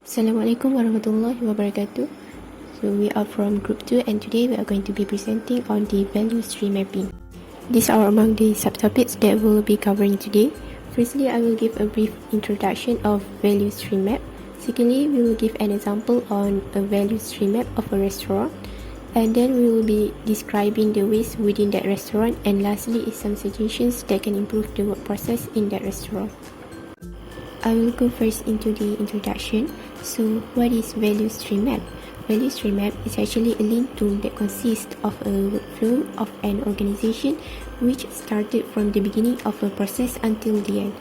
Assalamualaikum warahmatullahi wabarakatuh. So we are from Group 2 and today we are going to be presenting on the value stream mapping. These are among the subtopics that we will be covering today. Firstly, I will give a brief introduction of value stream map. Secondly, we will give an example on a value stream map of a restaurant. And then we will be describing the ways within that restaurant, and lastly is some suggestions that can improve the work process in that restaurant. I will go first into the introduction. So, what is value stream map? Value stream map is actually a lean tool that consists of a workflow of an organization which started from the beginning of a process until the end.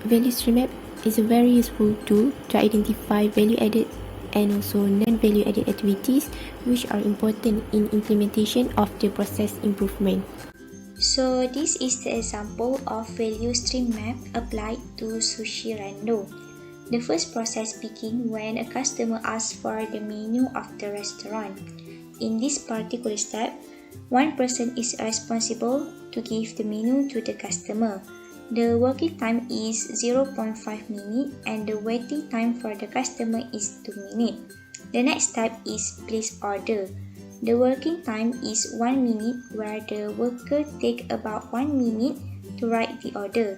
Value stream map is a very useful tool to identify value added and also non-value added activities which are important in implementation of the process improvement. So this is the example of value stream map applied to Sushi Rando. The first process begins when a customer asks for the menu of the restaurant. In this particular step, one person is responsible to give the menu to the customer. The working time is 0.5 minutes and the waiting time for the customer is 2 minutes. The next step is place order. The working time is 1 minute where the worker takes about 1 minute to write the order.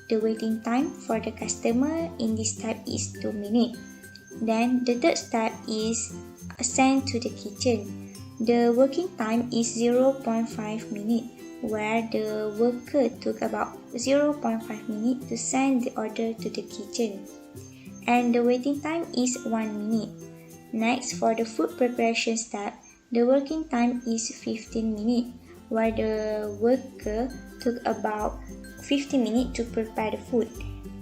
The waiting time for the customer in this step is 2 minutes. Then the third step is sent to the kitchen. The working time is 0.5 minutes where the worker took about 0.5 minutes to send the order to the kitchen. And the waiting time is 1 minute. Next, for the food preparation step, the working time is 15 minutes, where the worker took about 50 minutes to prepare the food,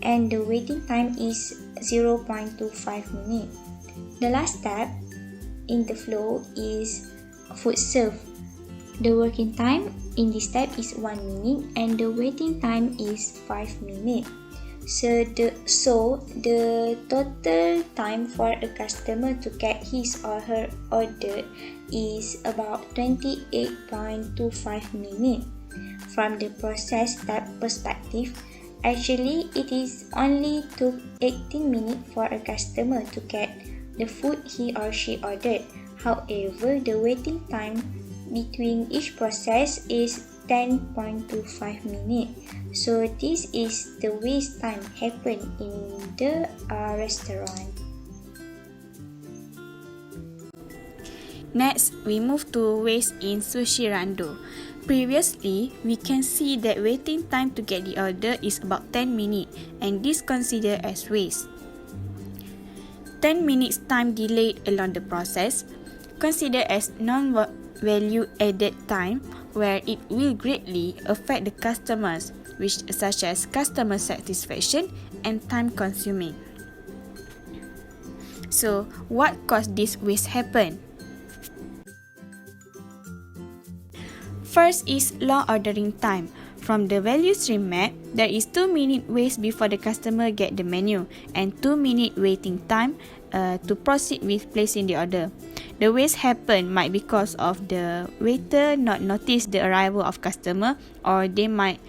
and the waiting time is 0.25 minutes. The last step in the flow is food serve. The working time in this step is 1 minute, and the waiting time is 5 minutes. So the total time for a customer to get his or her order is about 28.25 minutes. From the process step perspective, actually it is only took 18 minutes for a customer to get the food he or she ordered. However, the waiting time between each process is 10.25 minutes. So this is the waste time happen in the restaurant. Next, we move to waste in Sushi Rando. Previously, we can see that waiting time to get the order is about 10 minutes and this considered as waste. 10 minutes time delayed along the process considered as non-value added time where it will greatly affect the customers, which such as customer satisfaction and time consuming. So, what caused this waste happen? First is long ordering time. From the value stream map, there is 2 minute waste before the customer get the menu and 2 minute waiting time to proceed with placing the order. The waste happen might because of the waiter not notice the arrival of customer, or they might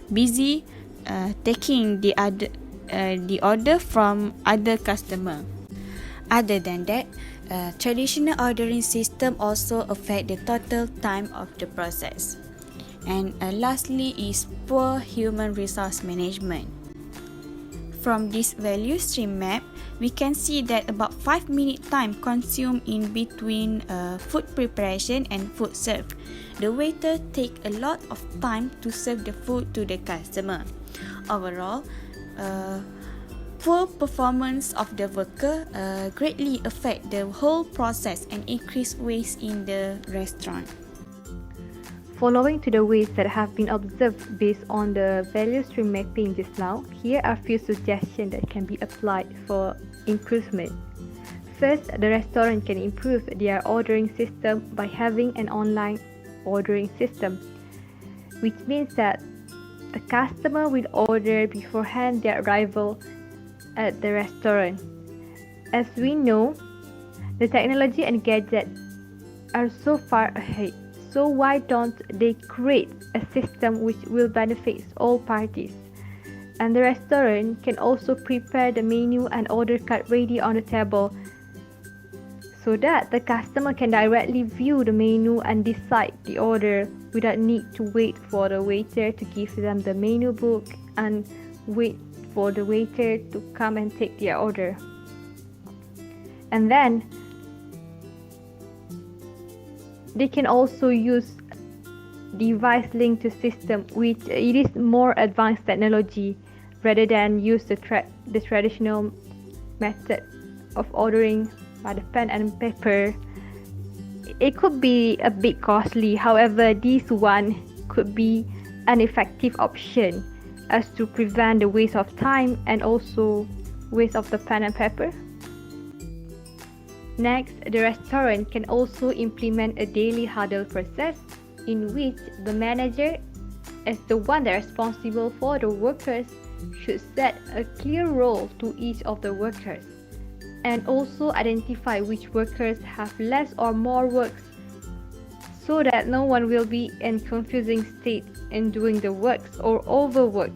busy taking the order from other customer. Other than that, traditional ordering system also affect the total time of the process. And lastly is poor human resource management. From this value stream map, we can see that about 5 minute time consumed in between food preparation and food serve. The waiter take a lot of time to serve the food to the customer. Overall, poor performance of the worker greatly affect the whole process and increase waste in the restaurant. Following to the ways that have been observed based on the value stream mapping just now, here are a few suggestions that can be applied for improvement. First, the restaurant can improve their ordering system by having an online ordering system, which means that the customer will order beforehand their arrival at the restaurant. As we know, the technology and gadgets are so far ahead. So why don't they create a system which will benefit all parties? And the restaurant can also prepare the menu and order card ready on the table so that the customer can directly view the menu and decide the order without need to wait for the waiter to give them the menu book and wait for the waiter to come and take their order. And then they can also use device linked to system, which it is more advanced technology rather than use the traditional method of ordering by the pen and paper. It could be a bit costly, however this one could be an effective option as to prevent the waste of time and also waste of the pen and paper. Next, the restaurant can also implement a daily huddle process in which the manager, as the one that is responsible for the workers, should set a clear role to each of the workers and also identify which workers have less or more works so that no one will be in confusing state in doing the works or overwork.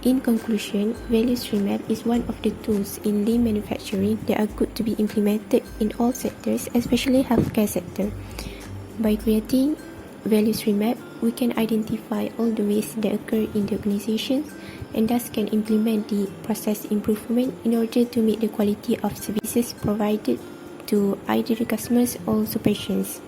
In conclusion, value stream map is one of the tools in lean manufacturing that are good to be implemented in all sectors, especially healthcare sector. By creating value stream map, we can identify all the waste that occur in the organizations and thus can implement the process improvement in order to meet the quality of services provided to either the customers or the patients.